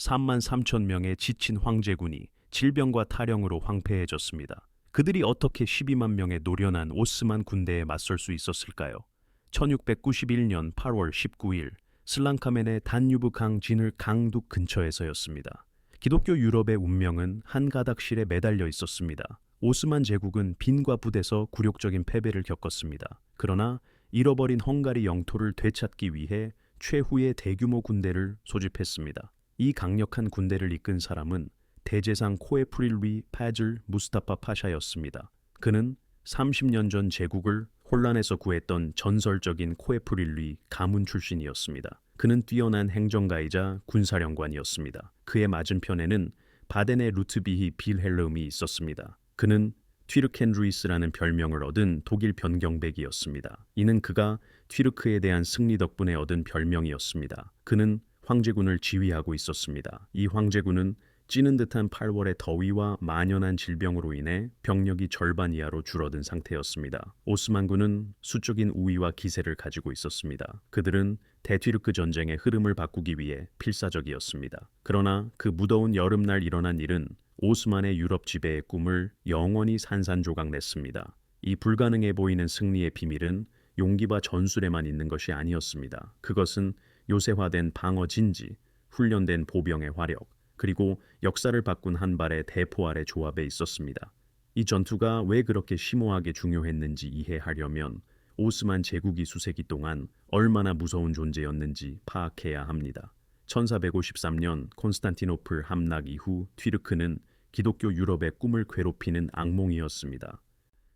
3만 3천 명의 지친 황제군이 질병과 타령으로 황폐해졌습니다. 그들이 어떻게 12만 명의 노련한 오스만 군대에 맞설 수 있었을까요? 1691년 8월 19일 슬랑카멘의 다뉴브 강 진을 강둑 근처에서였습니다. 기독교 유럽의 운명은 한 가닥실에 매달려 있었습니다. 오스만 제국은 빈과 붓에서 굴욕적인 패배를 겪었습니다. 그러나 잃어버린 헝가리 영토를 되찾기 위해 최후의 대규모 군대를 소집했습니다. 이 강력한 군대를 이끈 사람은 대제상 코에프릴리 파즐 무스타파 파샤였습니다. 그는 30년 전 제국을 혼란에서 구했던 전설적인 코에프릴리 가문 출신이었습니다. 그는 뛰어난 행정가이자 군사령관이었습니다. 그의 맞은편에는 바덴의 루트비히 빌헬름이 있었습니다. 그는 튀르켄루이스라는 별명을 얻은 독일 변경백이었습니다. 이는 그가 튀르크에 대한 승리 덕분에 얻은 별명이었습니다. 그는 황제군을 지휘하고 있었습니다. 이 황제군은 찌는 듯한 8월의 더위와 만연한 질병으로 인해 병력이 절반 이하로 줄어든 상태였습니다. 오스만군은 수적인 우위와 기세를 가지고 있었습니다. 그들은 대튀르크 전쟁의 흐름을 바꾸기 위해 필사적이었습니다. 그러나 그 무더운 여름날 일어난 일은 오스만의 유럽 지배의 꿈을 영원히 산산조각냈습니다. 이 불가능해 보이는 승리의 비밀은 용기와 전술에만 있는 것이 아니었습니다. 그것은 요새화된 방어 진지, 훈련된 보병의 화력, 그리고 역사를 바꾼 한 발의 대포알의 조합에 있었습니다. 이 전투가 왜 그렇게 심오하게 중요했는지 이해하려면 오스만 제국이 수세기 동안 얼마나 무서운 존재였는지 파악해야 합니다. 1453년 콘스탄티노플 함락 이후 튀르크는 기독교 유럽의 꿈을 괴롭히는 악몽이었습니다.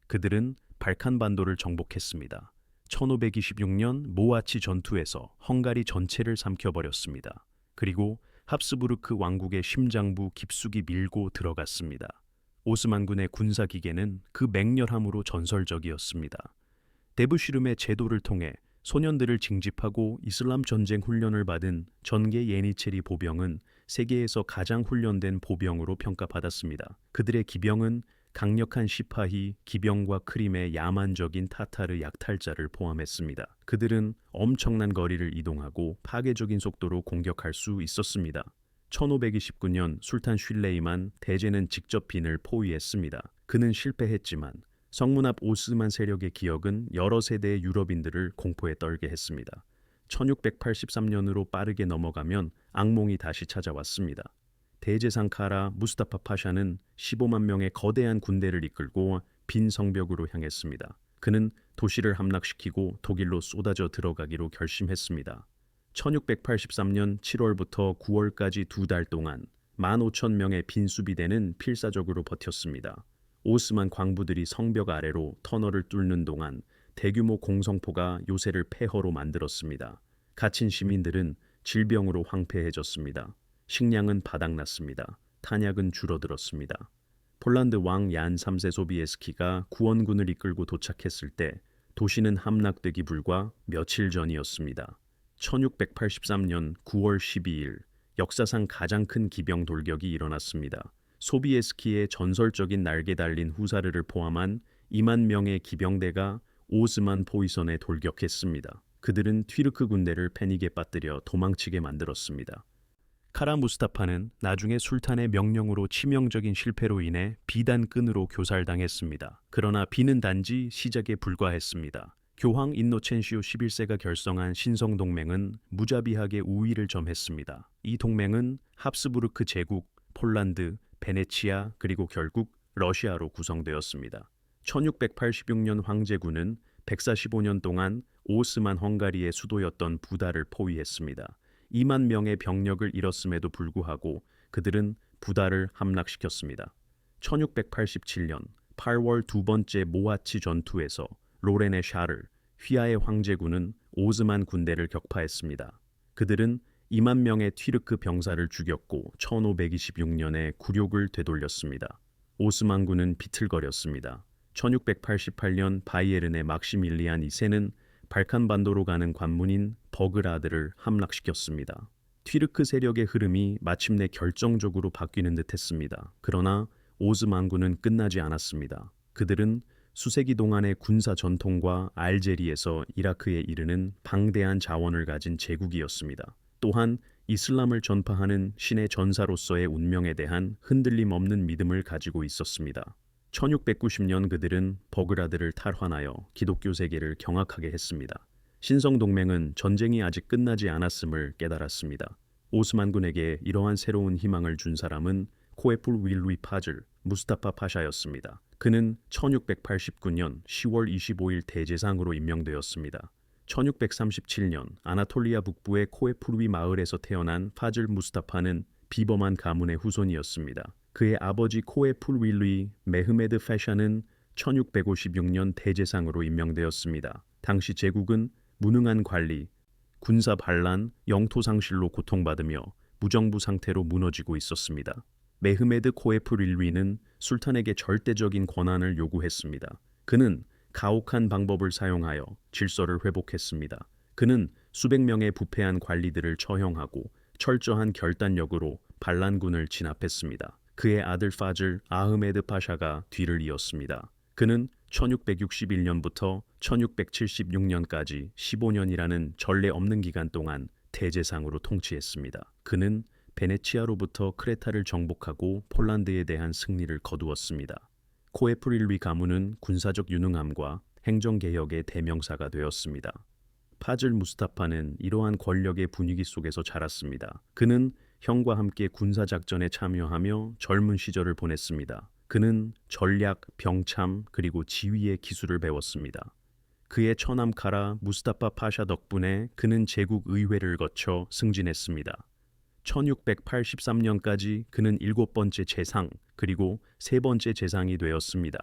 그들은 발칸반도를 정복했습니다. 1526년 모아치 전투에서 헝가리 전체를 삼켜버렸습니다. 그리고 합스부르크 왕국의 심장부 깊숙이 밀고 들어갔습니다. 오스만군의 군사기계는 그 맹렬함으로 전설적이었습니다. 데브시름의 제도를 통해 소년들을 징집하고 이슬람 전쟁 훈련을 받은 전개 예니체리 보병은 세계에서 가장 훈련된 보병으로 평가받았습니다. 그들의 기병은 강력한 시파히, 기병과 크림의 야만적인 타타르 약탈자를 포함했습니다. 그들은 엄청난 거리를 이동하고 파괴적인 속도로 공격할 수 있었습니다. 1529년 술탄 슐레이만 대제는 직접 빈을 포위했습니다. 그는 실패했지만 성문 앞 오스만 세력의 기억은 여러 세대의 유럽인들을 공포에 떨게 했습니다. 1683년으로 빠르게 넘어가면 악몽이 다시 찾아왔습니다. 대제상 카라 무스타파 파샤는 15만 명의 거대한 군대를 이끌고 빈 성벽으로 향했습니다. 그는 도시를 함락시키고 독일로 쏟아져 들어가기로 결심했습니다. 1683년 7월부터 9월까지 2달 동안 15,000명의 빈 수비대는 필사적으로 버텼습니다. 오스만 광부들이 성벽 아래로 터널을 뚫는 동안 대규모 공성포가 요새를 폐허로 만들었습니다. 갇힌 시민들은 질병으로 황폐해졌습니다. 식량은 바닥났습니다. 탄약은 줄어들었습니다. 폴란드 왕 얀 3세 소비에스키가 구원군을 이끌고 도착했을 때 도시는 함락되기 불과 며칠 전이었습니다. 1683년 9월 12일 역사상 가장 큰 기병 돌격이 일어났습니다. 소비에스키의 전설적인 날개 달린 후사르를 포함한 2만 명의 기병대가 오스만 포이선에 돌격했습니다. 그들은 튀르크 군대를 패닉에 빠뜨려 도망치게 만들었습니다. 카라 무스타파는 나중에 술탄의 명령으로 치명적인 실패로 인해 비단끈으로 교살당했습니다. 그러나 비는 단지 시작에 불과했습니다. 교황 인노첸시오 11세가 결성한 신성동맹은 무자비하게 우위를 점했습니다. 이 동맹은 합스부르크 제국, 폴란드, 베네치아 그리고 결국 러시아로 구성되었습니다. 1686년 황제군은 145년 동안 오스만 헝가리의 수도였던 부다를 포위했습니다. 2만 명의 병력을 잃었음에도 불구하고 그들은 부다를 함락시켰습니다. 1687년 8월 두 번째 모하치 전투에서 로렌의 샤를, 휘하의 황제군은 오스만 군대를 격파했습니다. 그들은 2만 명의 튀르크 병사를 죽였고 1526년에 굴욕을 되돌렸습니다. 오스만군은 비틀거렸습니다. 1688년 바이에른의 막시밀리안 2세는 발칸반도로 가는 관문인 버그라드를 함락시켰습니다. 튀르크 세력의 흐름이 마침내 결정적으로 바뀌는 듯했습니다. 그러나 오스만군은 끝나지 않았습니다. 그들은 수세기 동안의 군사 전통과 알제리에서 이라크에 이르는 방대한 자원을 가진 제국이었습니다. 또한 이슬람을 전파하는 신의 전사로서의 운명에 대한 흔들림 없는 믿음을 가지고 있었습니다. 1690년 그들은 버그라드를 탈환하여 기독교 세계를 경악하게 했습니다. 신성동맹은 전쟁이 아직 끝나지 않았음을 깨달았습니다. 오스만군에게 이러한 새로운 희망을 준 사람은 코에풀 윌루이 파즐 무스타파 파샤였습니다. 그는 1689년 10월 25일 대제상으로 임명되었습니다. 1637년 아나톨리아 북부의 코에푸르위 마을에서 태어난 파즐 무스타파는 비범한 가문의 후손이었습니다. 그의 아버지 코에풀 윌루이 메흐메드 파샤는 1656년 대제상으로 임명되었습니다. 당시 제국은 무능한 관리, 군사 반란, 영토 상실로 고통받으며 무정부 상태로 무너지고 있었습니다. 메흐메드 코에풀 윌루이는 술탄에게 절대적인 권한을 요구했습니다. 그는 가혹한 방법을 사용하여 질서를 회복했습니다. 그는 수백 명의 부패한 관리들을 처형하고 철저한 결단력으로 반란군을 진압했습니다. 그의 아들 파즐 아흐메드 파샤가 뒤를 이었습니다. 그는 1661년부터 1676년까지 15년이라는 전례 없는 기간 동안 대제상으로 통치했습니다. 그는 베네치아로부터 크레타를 정복하고 폴란드에 대한 승리를 거두었습니다. 코에프릴위 가문은 군사적 유능함과 행정개혁의 대명사가 되었습니다. 파즐 무스타파는 이러한 권력의 분위기 속에서 자랐습니다. 그는 형과 함께 군사작전에 참여하며 젊은 시절을 보냈습니다. 그는 전략, 병참, 그리고 지휘의 기술을 배웠습니다. 그의 처남 카라 무스타파 파샤 덕분에 그는 제국 의회를 거쳐 승진했습니다. 1683년까지 그는 7번째 재상 그리고 3번째 재상이 되었습니다.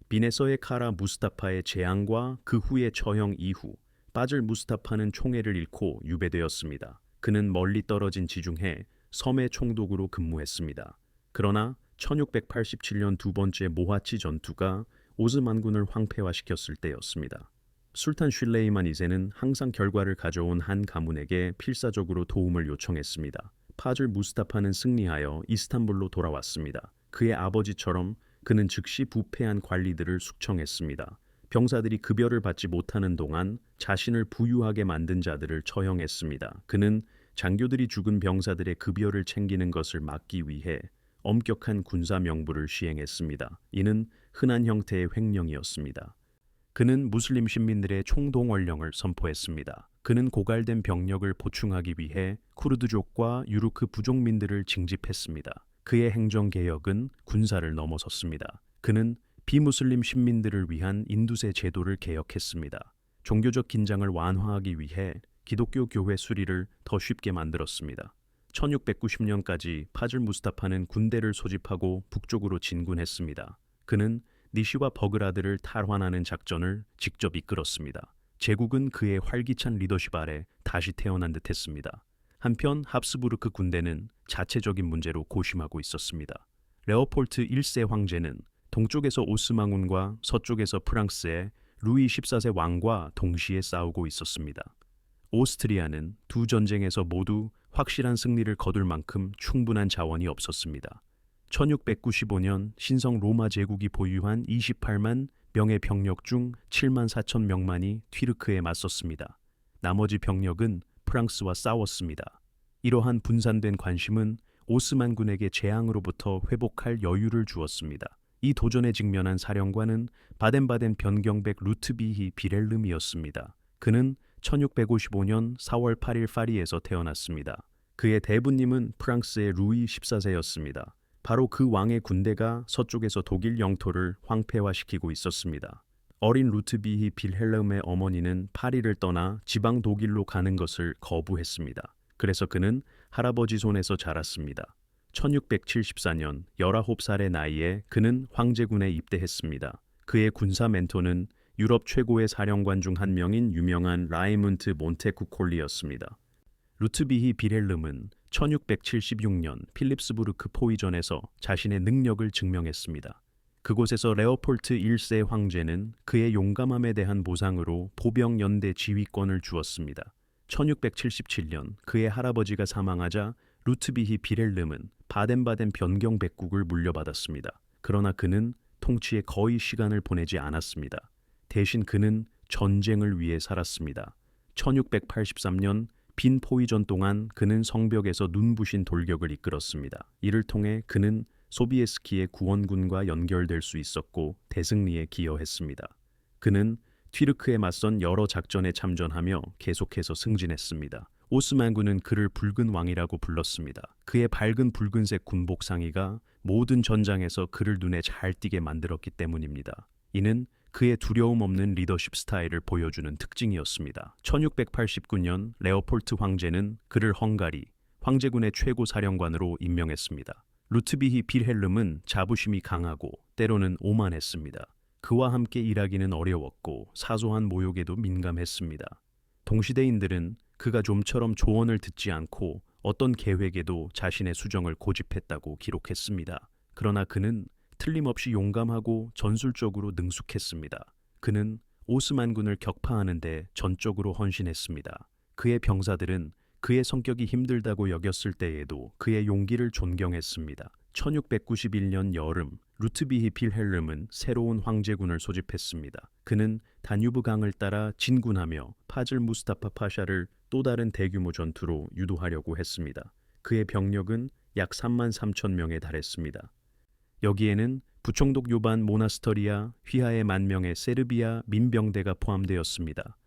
비네서의 카라 무스타파의 재앙과 그 후의 처형 이후 파즐 무스타파는 총애를 잃고 유배되었습니다. 그는 멀리 떨어진 지중해 섬의 총독으로 근무했습니다. 그러나 1687년 두 번째 모하치 전투가 오스만군을 황폐화시켰을 때였습니다. 술탄 슐레이만 2세는 항상 결과를 가져온 한 가문에게 필사적으로 도움을 요청했습니다. 파즐 무스타파는 승리하여 이스탄불로 돌아왔습니다. 그의 아버지처럼 그는 즉시 부패한 관리들을 숙청했습니다. 병사들이 급여를 받지 못하는 동안 자신을 부유하게 만든 자들을 처형했습니다. 그는 장교들이 죽은 병사들의 급여를 챙기는 것을 막기 위해 엄격한 군사 명부를 시행했습니다. 이는 흔한 형태의 횡령이었습니다. 그는 무슬림 신민들의 총동원령을 선포했습니다. 그는 고갈된 병력을 보충하기 위해 쿠르드족과 유르크 부족민들을 징집했습니다. 그의 행정개혁은 군사를 넘어섰습니다. 그는 비무슬림 신민들을 위한 인두세 제도를 개혁했습니다. 종교적 긴장을 완화하기 위해 기독교 교회 수리를 더 쉽게 만들었습니다. 1690년까지 파즐 무스타파는 군대를 소집하고 북쪽으로 진군했습니다. 그는 니시와 버그라드를 탈환하는 작전을 직접 이끌었습니다. 제국은 그의 활기찬 리더십 아래 다시 태어난 듯했습니다. 한편 합스부르크 군대는 자체적인 문제로 고심하고 있었습니다. 레오폴트 1세 황제는 동쪽에서 오스만군과 서쪽에서 프랑스의 루이 14세 왕과 동시에 싸우고 있었습니다. 오스트리아는 두 전쟁에서 모두 확실한 승리를 거둘 만큼 충분한 자원이 없었습니다. 1695년 신성 로마 제국이 보유한 28만 명의 병력 중 7만 4천 명만이 튀르크에 맞섰습니다. 나머지 병력은 프랑스와 싸웠습니다. 이러한 분산된 관심은 오스만군에게 재앙으로부터 회복할 여유를 주었습니다. 이 도전에 직면한 사령관은 바덴바덴 변경백 루트비히 비렐름이었습니다. 그는 1655년 4월 8일 파리에서 태어났습니다. 그의 대부님은 프랑스의 루이 14세였습니다. 바로 그 왕의 군대가 서쪽에서 독일 영토를 황폐화시키고 있었습니다. 어린 루트비히 빌헬름의 어머니는 파리를 떠나 지방 독일로 가는 것을 거부했습니다. 그래서 그는 할아버지 손에서 자랐습니다. 1674년 19살의 나이에 그는 황제군에 입대했습니다. 그의 군사 멘토는 유럽 최고의 사령관 중 한 명인 유명한 라이문트 몬테쿠콜리였습니다. 루트비히 비렐름은 1676년 필립스부르크 포위전에서 자신의 능력을 증명했습니다. 그곳에서 레오폴트 1세 황제는 그의 용감함에 대한 보상으로 보병 연대 지휘권을 주었습니다. 1677년 그의 할아버지가 사망하자 루트비히 비렐름은 바덴바덴 변경 백국을 물려받았습니다. 그러나 그는 통치에 거의 시간을 보내지 않았습니다. 대신 그는 전쟁을 위해 살았습니다. 1683년 빈 포위전 동안 그는 성벽에서 눈부신 돌격을 이끌었습니다. 이를 통해 그는 소비에스키의 구원군과 연결될 수 있었고 대승리에 기여했습니다. 그는 튀르크에 맞선 여러 작전에 참전하며 계속해서 승진했습니다. 오스만군은 그를 붉은 왕이라고 불렀습니다. 그의 밝은 붉은색 군복 상의가 모든 전장에서 그를 눈에 잘 띄게 만들었기 때문입니다. 이는 그의 두려움 없는 리더십 스타일을 보여주는 특징이었습니다. 1689년 레오폴트 황제는 그를 헝가리 황제군의 최고 사령관으로 임명했습니다. 루트비히 빌헬름은 자부심이 강하고 때로는 오만했습니다. 그와 함께 일하기는 어려웠고 사소한 모욕에도 민감했습니다. 동시대인들은 그가 좀처럼 조언을 듣지 않고 어떤 계획에도 자신의 수정을 고집했다고 기록했습니다. 그러나 그는 틀림없이 용감하고 전술적으로 능숙했습니다. 그는 오스만군을 격파하는 데 전적으로 헌신했습니다. 그의 병사들은 그의 성격이 힘들다고 여겼을 때에도 그의 용기를 존경했습니다. 1691년 여름 루트비히 필헬름은 새로운 황제군을 소집했습니다. 그는 다뉴브 강을 따라 진군하며 파즐 무스타파 파샤를 또 다른 대규모 전투로 유도하려고 했습니다. 그의 병력은 약 3만 3천 명에 달했습니다. 여기에는 부총독 요반 모나스터리아 휘하의 10,000명의 세르비아 민병대가 포함되었습니다.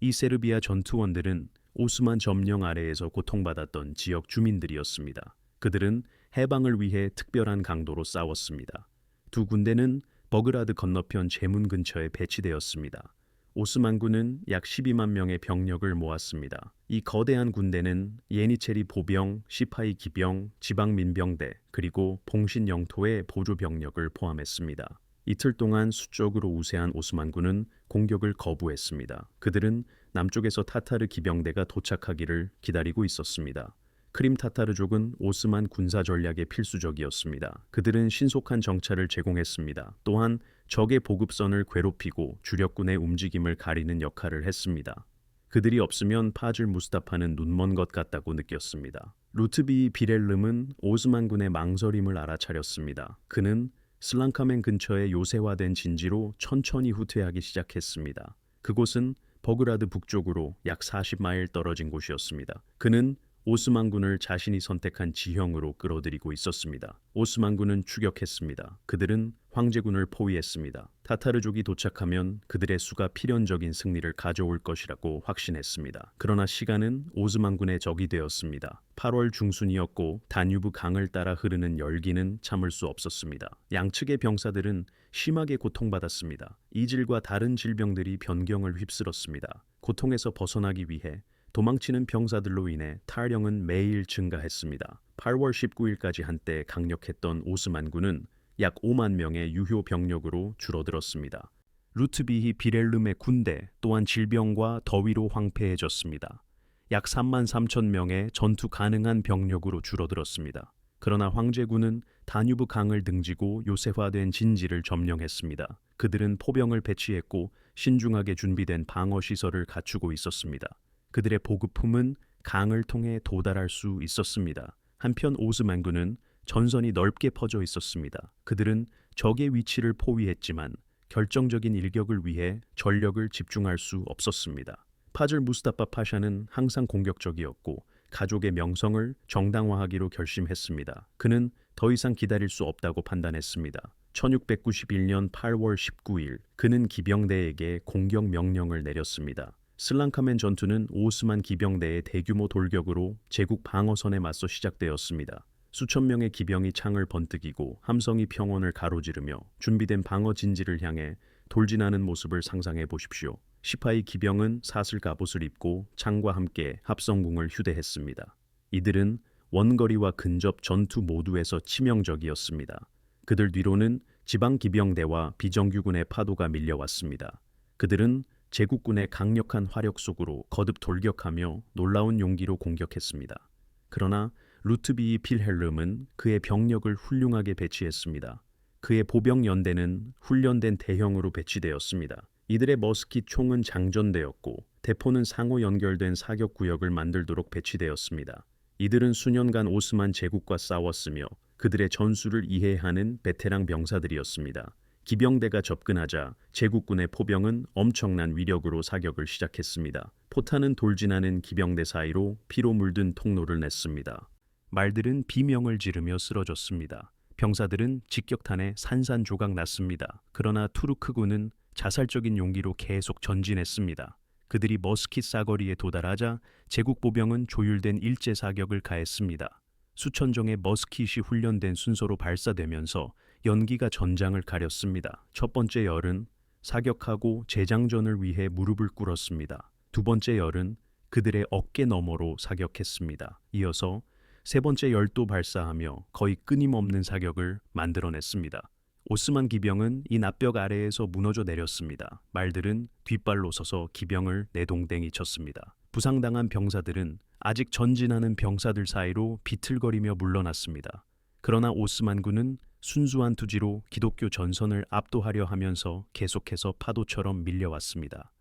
이 세르비아 전투원들은 오스만 점령 아래에서 고통받았던 지역 주민들이었습니다. 그들은 해방을 위해 특별한 강도로 싸웠습니다. 두 군대는 버그라드 건너편 제문 근처에 배치되었습니다. 오스만군은 약 12만 명의 병력을 모았습니다. 이 거대한 군대는 예니체리 보병, 시파이 기병, 지방 민병대, 그리고 봉신 영토의 보조 병력을 포함했습니다. 이틀 동안 수적으로 우세한 오스만군은 공격을 거부했습니다. 그들은 남쪽에서 타타르 기병대가 도착하기를 기다리고 있었습니다. 크림 타타르족은 오스만 군사 전략의 필수적이었습니다. 그들은 신속한 정찰을 제공했습니다. 또한 적의 보급선을 괴롭히고 주력군의 움직임을 가리는 역할을 했습니다. 그들이 없으면 파즐 무스타파는 눈먼 것 같다고 느꼈습니다. 루트비 비렐름은 오스만군의 망설임을 알아차렸습니다. 그는 슬랑카멘 근처의 요새화된 진지로 천천히 후퇴하기 시작했습니다. 그곳은 버그라드 북쪽으로 약 40마일 떨어진 곳이었습니다. 그는 오스만군을 자신이 선택한 지형으로 끌어들이고 있었습니다. 오스만군은 추격했습니다. 그들은 황제군을 포위했습니다. 타타르족이 도착하면 그들의 수가 필연적인 승리를 가져올 것이라고 확신했습니다. 그러나 시간은 오스만군의 적이 되었습니다. 8월 중순이었고 다뉴브 강을 따라 흐르는 열기는 참을 수 없었습니다. 양측의 병사들은 심하게 고통받았습니다. 이질과 다른 질병들이 변경을 휩쓸었습니다. 고통에서 벗어나기 위해 도망치는 병사들로 인해 탈영은 매일 증가했습니다. 8월 19일까지 한때 강력했던 오스만군은 약 5만 명의 유효 병력으로 줄어들었습니다. 루트비히 비렐름의 군대 또한 질병과 더위로 황폐해졌습니다. 약 3만 3천 명의 전투 가능한 병력으로 줄어들었습니다. 그러나 황제군은 다뉴브 강을 등지고 요새화된 진지를 점령했습니다. 그들은 포병을 배치했고 신중하게 준비된 방어 시설을 갖추고 있었습니다. 그들의 보급품은 강을 통해 도달할 수 있었습니다. 한편 오스만군은 전선이 넓게 퍼져 있었습니다. 그들은 적의 위치를 포위했지만 결정적인 일격을 위해 전력을 집중할 수 없었습니다. 파즐 무스타파 파샤는 항상 공격적이었고 가족의 명성을 정당화하기로 결심했습니다. 그는 더 이상 기다릴 수 없다고 판단했습니다. 1691년 8월 19일 그는 기병대에게 공격 명령을 내렸습니다. 슬랑카멘 전투는 오스만 기병대의 대규모 돌격으로 제국 방어선에 맞서 시작되었습니다. 수천 명의 기병이 창을 번뜩이고 함성이 평원을 가로지르며 준비된 방어 진지를 향해 돌진하는 모습을 상상해 보십시오. 시파이 기병은 사슬 갑옷을 입고 창과 함께 합성궁을 휴대했습니다. 이들은 원거리와 근접 전투 모두에서 치명적이었습니다. 그들 뒤로는 지방 기병대와 비정규군의 파도가 밀려왔습니다. 그들은 제국군의 강력한 화력 속으로 거듭 돌격하며 놀라운 용기로 공격했습니다. 그러나 루트비히 필헬름은 그의 병력을 훌륭하게 배치했습니다. 그의 보병 연대는 훈련된 대형으로 배치되었습니다. 이들의 머스킷 총은 장전되었고 대포는 상호 연결된 사격 구역을 만들도록 배치되었습니다. 이들은 수년간 오스만 제국과 싸웠으며 그들의 전술을 이해하는 베테랑 병사들이었습니다. 기병대가 접근하자 제국군의 포병은 엄청난 위력으로 사격을 시작했습니다. 포탄은 돌진하는 기병대 사이로 피로 물든 통로를 냈습니다. 말들은 비명을 지르며 쓰러졌습니다. 병사들은 직격탄에 산산조각 났습니다. 그러나 투르크군은 자살적인 용기로 계속 전진했습니다. 그들이 머스킷 사거리에 도달하자 제국 보병은 조율된 일제 사격을 가했습니다. 수천 정의 머스킷이 훈련된 순서로 발사되면서 연기가 전장을 가렸습니다. 첫 번째 열은 사격하고 재장전을 위해 무릎을 꿇었습니다. 두 번째 열은 그들의 어깨 너머로 사격했습니다. 이어서 세 번째 열도 발사하며 거의 끊임없는 사격을 만들어냈습니다. 오스만 기병은 이 납벽 아래에서 무너져 내렸습니다. 말들은 뒷발로 서서 기병을 내동댕이 쳤습니다. 부상당한 병사들은 아직 전진하는 병사들 사이로 비틀거리며 물러났습니다. 그러나 오스만군은 순수한 투지로 기독교 전선을 압도하려 하면서 계속해서 파도처럼 밀려왔습니다.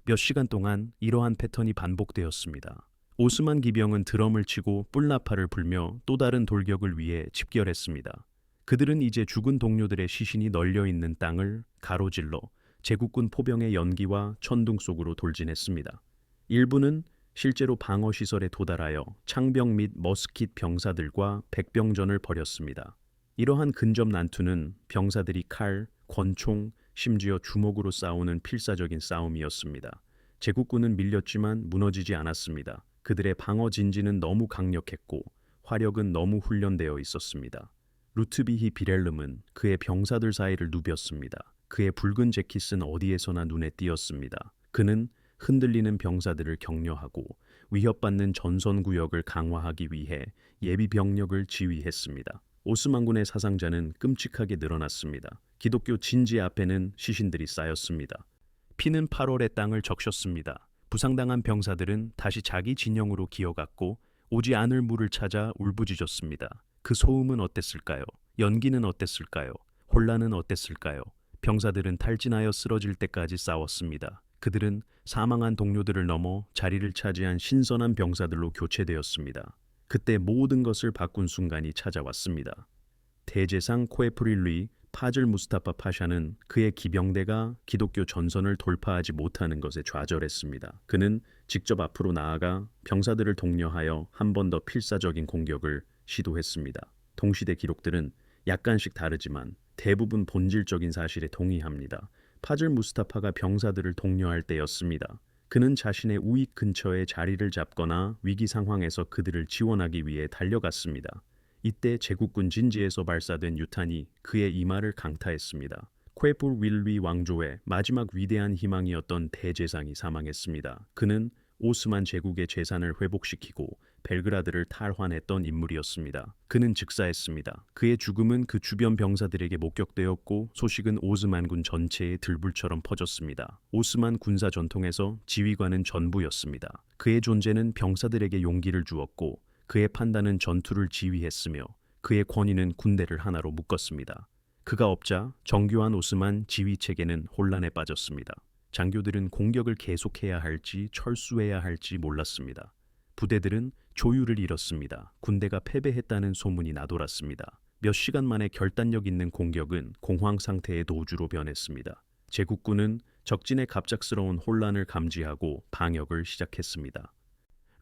몇 시간 동안 이러한 패턴이 반복되었습니다. 오스만 기병은 드럼을 치고 뿔나파를 불며 또 다른 돌격을 위해 집결했습니다. 그들은 이제 죽은 동료들의 시신이 널려 있는 땅을 가로질러 제국군 포병의 연기와 천둥 속으로 돌진했습니다. 일부는 실제로 방어시설에 도달하여 창병 및 머스킷 병사들과 백병전을 벌였습니다. 이러한 근접 난투는 병사들이 칼, 권총, 심지어 주먹으로 싸우는 필사적인 싸움이었습니다. 제국군은 밀렸지만 무너지지 않았습니다. 그들의 방어 진지는 너무 강력했고 화력은 너무 훈련되어 있었습니다. 루트비히 비렐름은 그의 병사들 사이를 누볐습니다. 그의 붉은 재킷은 어디에서나 눈에 띄었습니다. 그는 흔들리는 병사들을 격려하고 위협받는 전선구역을 강화하기 위해 예비 병력을 지휘했습니다. 오스만군의 사상자는 끔찍하게 늘어났습니다. 기독교 진지 앞에는 시신들이 쌓였습니다. 피는 8월의 땅을 적셨습니다. 부상당한 병사들은 다시 자기 진영으로 기어갔고 오지 않을 물을 찾아 울부짖었습니다. 그 소음은 어땠을까요? 연기는 어땠을까요? 혼란은 어땠을까요? 병사들은 탈진하여 쓰러질 때까지 싸웠습니다. 그들은 사망한 동료들을 넘어 자리를 차지한 신선한 병사들로 교체되었습니다. 그때 모든 것을 바꾼 순간이 찾아왔습니다. 대제상 코에프릴리 파즐 무스타파 파샤는 그의 기병대가 기독교 전선을 돌파하지 못하는 것에 좌절했습니다. 그는 직접 앞으로 나아가 병사들을 독려하여 한 번 더 필사적인 공격을 시도했습니다. 동시대 기록들은 약간씩 다르지만 대부분 본질적인 사실에 동의합니다. 파즐 무스타파가 병사들을 독려할 때였습니다. 그는 자신의 우익 근처에 자리를 잡거나 위기 상황에서 그들을 지원하기 위해 달려갔습니다. 이때 제국군 진지에서 발사된 유탄이 그의 이마를 강타했습니다. 퀘풀 윌리 왕조의 마지막 위대한 희망이었던 대제상이 사망했습니다. 그는 오스만 제국의 재산을 회복시키고 벨그라드를 탈환했던 인물이었습니다. 그는 즉사했습니다. 그의 죽음은 그 주변 병사들에게 목격되었고 소식은 오스만군 전체에 들불처럼 퍼졌습니다. 오스만 군사 전통에서 지휘관은 전부였습니다. 그의 존재는 병사들에게 용기를 주었고 그의 판단은 전투를 지휘했으며 그의 권위는 군대를 하나로 묶었습니다. 그가 없자 정교한 오스만 지휘 체계는 혼란에 빠졌습니다. 장교들은 공격을 계속해야 할지 철수해야 할지 몰랐습니다. 부대들은 조율을 잃었습니다. 군대가 패배했다는 소문이 나돌았습니다. 몇 시간 만에 결단력 있는 공격은 공황 상태의 도주로 변했습니다. 제국군은 적진의 갑작스러운 혼란을 감지하고 방역을 시작했습니다.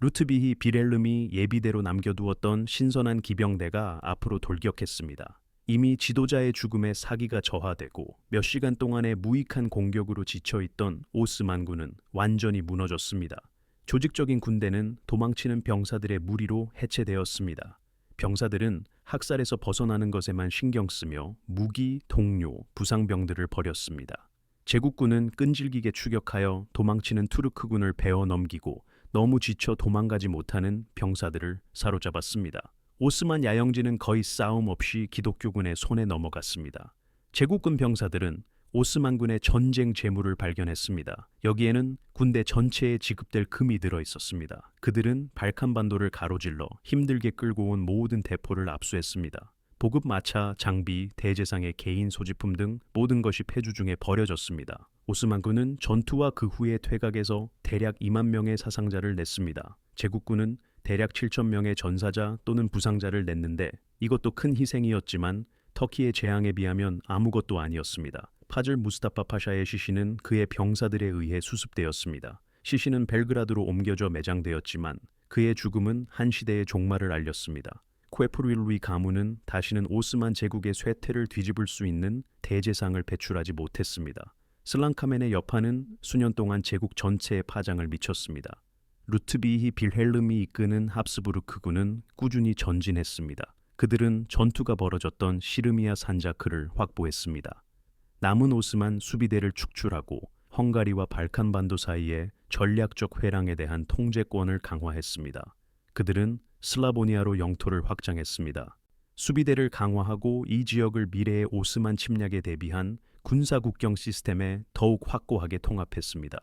루트비히 비렐름이 예비대로 남겨두었던 신선한 기병대가 앞으로 돌격했습니다. 이미 지도자의 죽음에 사기가 저하되고 몇 시간 동안의 무익한 공격으로 지쳐있던 오스만군은 완전히 무너졌습니다. 조직적인 군대는 도망치는 병사들의 무리로 해체되었습니다. 병사들은 학살에서 벗어나는 것에만 신경 쓰며 무기, 동료, 부상병들을 버렸습니다. 제국군은 끈질기게 추격하여 도망치는 투르크군을 베어 넘기고 너무 지쳐 도망가지 못하는 병사들을 사로잡았습니다. 오스만 야영지는 거의 싸움 없이 기독교군의 손에 넘어갔습니다. 제국군 병사들은 오스만군의 전쟁 재물을 발견했습니다. 여기에는 군대 전체에 지급될 금이 들어 있었습니다. 그들은 발칸반도를 가로질러 힘들게 끌고 온 모든 대포를 압수했습니다. 보급 마차, 장비, 대제상의 개인 소지품 등 모든 것이 폐주 중에 버려졌습니다. 오스만군은 전투와 그 후의 퇴각에서 대략 2만 명의 사상자를 냈습니다. 제국군은 대략 7천 명의 전사자 또는 부상자를 냈는데 이것도 큰 희생이었지만 터키의 재앙에 비하면 아무것도 아니었습니다. 파즐 무스타파 파샤의 시신은 그의 병사들에 의해 수습되었습니다. 시신은 벨그라드로 옮겨져 매장되었지만 그의 죽음은 한 시대의 종말을 알렸습니다. 퀘프릴루이 가문은 다시는 오스만 제국의 쇠퇴를 뒤집을 수 있는 대제상을 배출하지 못했습니다. 슬랑카멘의 여파는 수년 동안 제국 전체에 파장을 미쳤습니다. 루트비히 빌헬름이 이끄는 합스부르크군은 꾸준히 전진했습니다. 그들은 전투가 벌어졌던 시르미아 산자크를 확보했습니다. 남은 오스만 수비대를 축출하고 헝가리와 발칸반도 사이에 전략적 회랑에 대한 통제권을 강화했습니다. 그들은 슬라보니아로 영토를 확장했습니다. 수비대를 강화하고 이 지역을 미래의 오스만 침략에 대비한 군사국경 시스템에 더욱 확고하게 통합했습니다.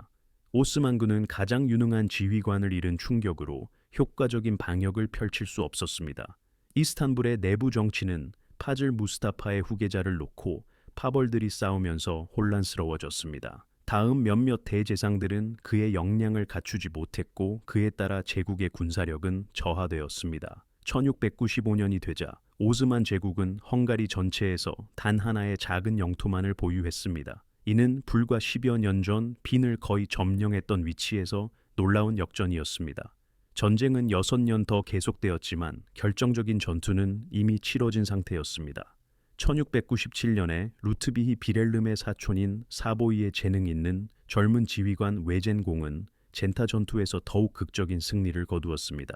오스만군은 가장 유능한 지휘관을 잃은 충격으로 효과적인 방역을 펼칠 수 없었습니다. 이스탄불의 내부 정치는 파즐 무스타파의 후계자를 놓고 파벌들이 싸우면서 혼란스러워졌습니다. 다음 몇몇 대제상들은 그의 역량을 갖추지 못했고 그에 따라 제국의 군사력은 저하되었습니다. 1695년이 되자 오스만 제국은 헝가리 전체에서 단 하나의 작은 영토만을 보유했습니다. 이는 불과 10여 년 전 빈을 거의 점령했던 위치에서 놀라운 역전이었습니다. 전쟁은 6년 더 계속되었지만 결정적인 전투는 이미 치러진 상태였습니다. 1697년에 루트비히 비렐름의 사촌인 사보이의 재능 있는 젊은 지휘관 외젠공은 젠타 전투에서 더욱 극적인 승리를 거두었습니다.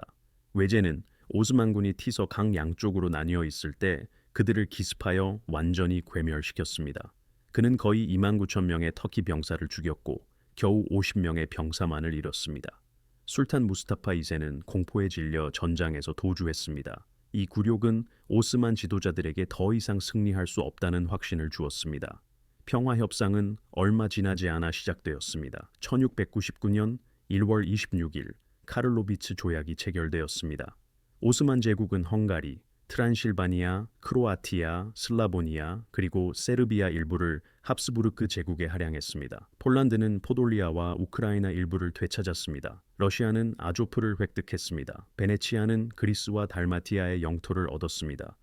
외젠은 오스만군이 티서 강 양쪽으로 나뉘어 있을 때 그들을 기습하여 완전히 괴멸시켰습니다. 그는 거의 29,000명의 터키 병사를 죽였고 겨우 50명의 병사만을 잃었습니다. 술탄 무스타파 2세는 공포에 질려 전장에서 도주했습니다. 이 굴욕은 오스만 지도자들에게 더 이상 승리할 수 없다는 확신을 주었습니다. 평화 협상은 얼마 지나지 않아 시작되었습니다. 1699년 1월 26일 카를로비츠 조약이 체결되었습니다. 오스만 제국은 헝가리, 트란실바니아, 크로아티아, 슬라보니아, 그리고 세르비아 일부를 합스부르크 제국에 할양했습니다. 폴란드는 포돌리아와 우크라이나 일부를 되찾았습니다. 러시아는 아조프를 획득했습니다. 베네치아는 그리스와 달마티아의 영토를 얻었습니다.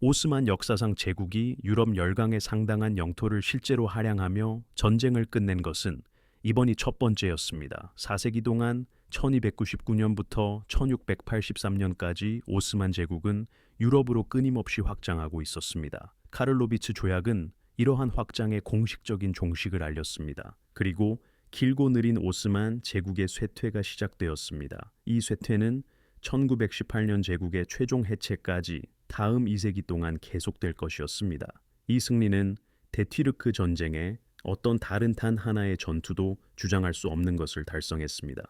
오스만 역사상 제국이 유럽 열강에 상당한 영토를 실제로 할양하며 전쟁을 끝낸 것은 이번이 첫 번째였습니다. 4세기 동안 1299년부터 1683년까지 오스만 제국은 유럽으로 끊임없이 확장하고 있었습니다. 카를로비츠 조약은 이러한 확장의 공식적인 종식을 알렸습니다. 그리고 길고 느린 오스만 제국의 쇠퇴가 시작되었습니다. 이 쇠퇴는 1918년 제국의 최종 해체까지 다음 2세기 동안 계속될 것이었습니다. 이 승리는 데튀르크 전쟁에 어떤 다른 단 하나의 전투도 주장할 수 없는 것을 달성했습니다.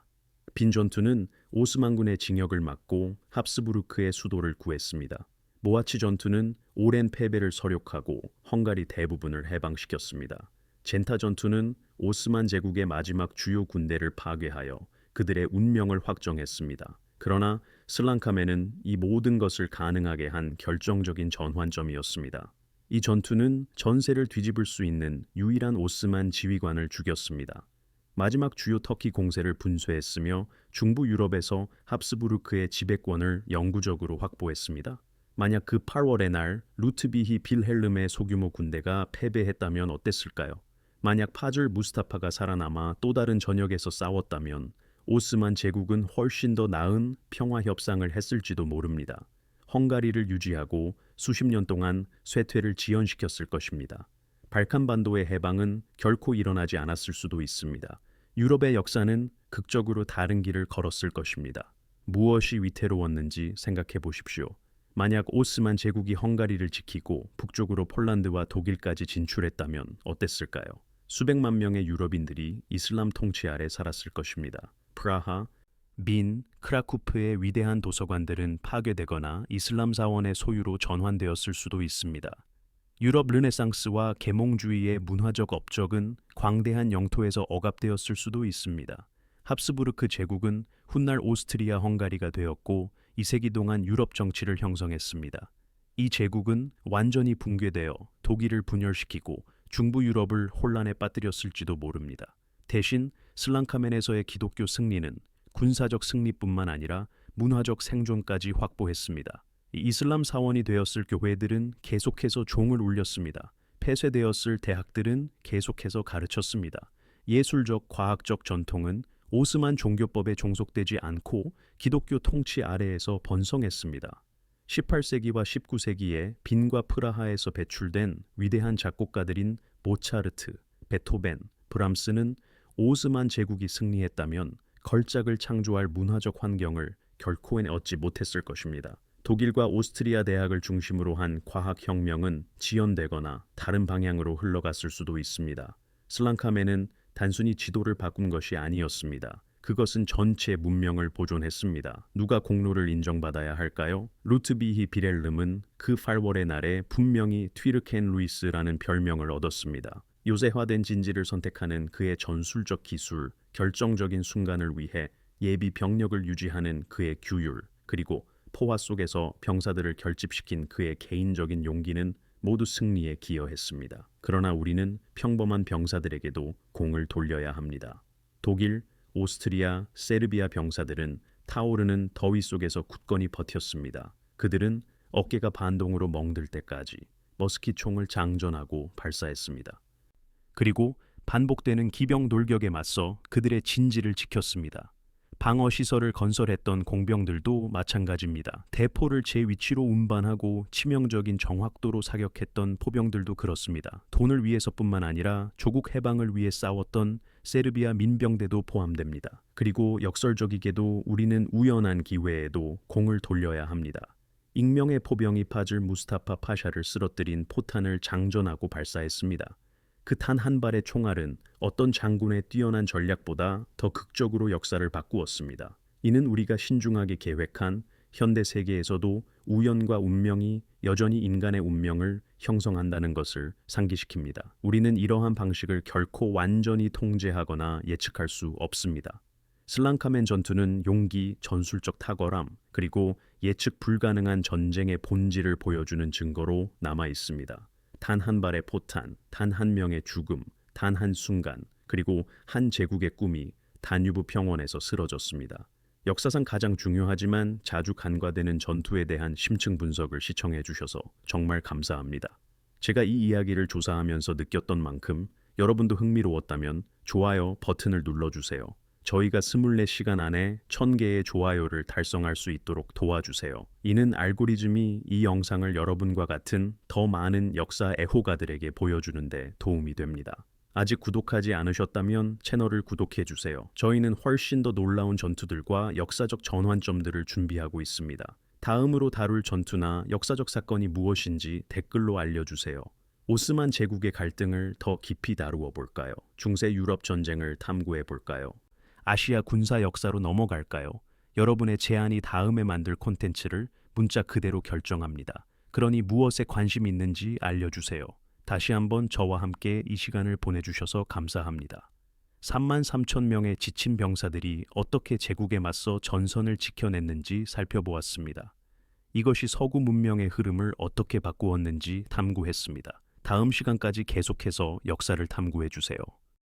빈 전투는 오스만군의 징역을 막고 합스부르크의 수도를 구했습니다. 모하치 전투는 오랜 패배를 서력하고 헝가리 대부분을 해방시켰습니다. 젠타 전투는 오스만 제국의 마지막 주요 군대를 파괴하여 그들의 운명을 확정했습니다. 그러나 슬랑카멘은 이 모든 것을 가능하게 한 결정적인 전환점이었습니다. 이 전투는 전세를 뒤집을 수 있는 유일한 오스만 지휘관을 죽였습니다. 마지막 주요 터키 공세를 분쇄했으며 중부 유럽에서 합스부르크의 지배권을 영구적으로 확보했습니다. 만약 그 8월의 날 루트비히 빌헬름의 소규모 군대가 패배했다면 어땠을까요? 만약 파즐 무스타파가 살아남아 또 다른 전역에서 싸웠다면 오스만 제국은 훨씬 더 나은 평화 협상을 했을지도 모릅니다. 헝가리를 유지하고 수십 년 동안 쇠퇴를 지연시켰을 것입니다. 발칸반도의 해방은 결코 일어나지 않았을 수도 있습니다. 유럽의 역사는 극적으로 다른 길을 걸었을 것입니다. 무엇이 위태로웠는지 생각해 보십시오. 만약 오스만 제국이 헝가리를 지키고 북쪽으로 폴란드와 독일까지 진출했다면 어땠을까요? 수백만 명의 유럽인들이 이슬람 통치 아래 살았을 것입니다. 프라하, 빈, 크라쿠프의 위대한 도서관들은 파괴되거나 이슬람 사원의 소유로 전환되었을 수도 있습니다. 유럽 르네상스와 계몽주의의 문화적 업적은 광대한 영토에서 억압되었을 수도 있습니다. 합스부르크 제국은 훗날 오스트리아 헝가리가 되었고 2세기 동안 유럽 정치를 형성했습니다. 이 제국은 완전히 붕괴되어 독일을 분열시키고 중부 유럽을 혼란에 빠뜨렸을지도 모릅니다. 대신 슬랑카멘에서의 기독교 승리는 군사적 승리뿐만 아니라 문화적 생존까지 확보했습니다. 이슬람 사원이 되었을 교회들은 계속해서 종을 울렸습니다. 폐쇄되었을 대학들은 계속해서 가르쳤습니다. 예술적, 과학적 전통은 오스만 종교법에 종속되지 않고 기독교 통치 아래에서 번성했습니다. 18세기와 19세기에 빈과 프라하에서 배출된 위대한 작곡가들인 모차르트, 베토벤, 브람스는 오스만 제국이 승리했다면 걸작을 창조할 문화적 환경을 결코 얻지 못했을 것입니다. 독일과 오스트리아 대학을 중심으로 한 과학혁명은 지연되거나 다른 방향으로 흘러갔을 수도 있습니다. 슬랑카멘은 단순히 지도를 바꾼 것이 아니었습니다. 그것은 전체 문명을 보존했습니다. 누가 공로를 인정받아야 할까요? 루트비히 비렐름은 그 8월의 날에 분명히 튀르켄 루이스라는 별명을 얻었습니다. 요새화된 진지를 선택하는 그의 전술적 기술, 결정적인 순간을 위해 예비 병력을 유지하는 그의 규율, 그리고 포화 속에서 병사들을 결집시킨 그의 개인적인 용기는 모두 승리에 기여했습니다. 그러나 우리는 평범한 병사들에게도 공을 돌려야 합니다. 독일, 오스트리아, 세르비아 병사들은 타오르는 더위 속에서 굳건히 버텼습니다. 그들은 어깨가 반동으로 멍들 때까지 머스킷총을 장전하고 발사했습니다. 그리고 반복되는 기병 돌격에 맞서 그들의 진지를 지켰습니다. 방어 시설을 건설했던 공병들도 마찬가지입니다. 대포를 제 위치로 운반하고 치명적인 정확도로 사격했던 포병들도 그렇습니다. 돈을 위해서뿐만 아니라 조국 해방을 위해 싸웠던 세르비아 민병대도 포함됩니다. 그리고 역설적이게도 우리는 우연한 기회에도 공을 돌려야 합니다. 익명의 포병이 파즐 무스타파 파샤를 쓰러뜨린 포탄을 장전하고 발사했습니다. 그 단 한 발의 총알은 어떤 장군의 뛰어난 전략보다 더 극적으로 역사를 바꾸었습니다. 이는 우리가 신중하게 계획한 현대 세계에서도 우연과 운명이 여전히 인간의 운명을 형성한다는 것을 상기시킵니다. 우리는 이러한 방식을 결코 완전히 통제하거나 예측할 수 없습니다. 슬랑카멘 전투는 용기, 전술적 탁월함, 그리고 예측 불가능한 전쟁의 본질을 보여주는 증거로 남아 있습니다. 단 한 발의 포탄, 단 한 명의 죽음, 단 한 순간, 그리고 한 제국의 꿈이 다뉴브 평원에서 쓰러졌습니다. 역사상 가장 중요하지만 자주 간과되는 전투에 대한 심층 분석을 시청해 주셔서 정말 감사합니다. 제가 이 이야기를 조사하면서 느꼈던 만큼 여러분도 흥미로웠다면 좋아요 버튼을 눌러주세요. 저희가 24시간 안에 1000개의 좋아요를 달성할 수 있도록 도와주세요. 이는 알고리즘이 이 영상을 여러분과 같은 더 많은 역사 애호가들에게 보여주는데 도움이 됩니다. 아직 구독하지 않으셨다면 채널을 구독해주세요. 저희는 훨씬 더 놀라운 전투들과 역사적 전환점들을 준비하고 있습니다. 다음으로 다룰 전투나 역사적 사건이 무엇인지 댓글로 알려주세요. 오스만 제국의 갈등을 더 깊이 다루어 볼까요? 중세 유럽 전쟁을 탐구해 볼까요? 아시아 군사 역사로 넘어갈까요? 여러분의 제안이 다음에 만들 콘텐츠를 문자 그대로 결정합니다. 그러니 무엇에 관심 있는지 알려주세요. 다시 한번 저와 함께 이 시간을 보내주셔서 감사합니다. 33,000명의 지친 병사들이 어떻게 제국에 맞서 전선을 지켜냈는지 살펴보았습니다. 이것이 서구 문명의 흐름을 어떻게 바꾸었는지 탐구했습니다. 다음 시간까지 계속해서 역사를 탐구해주세요.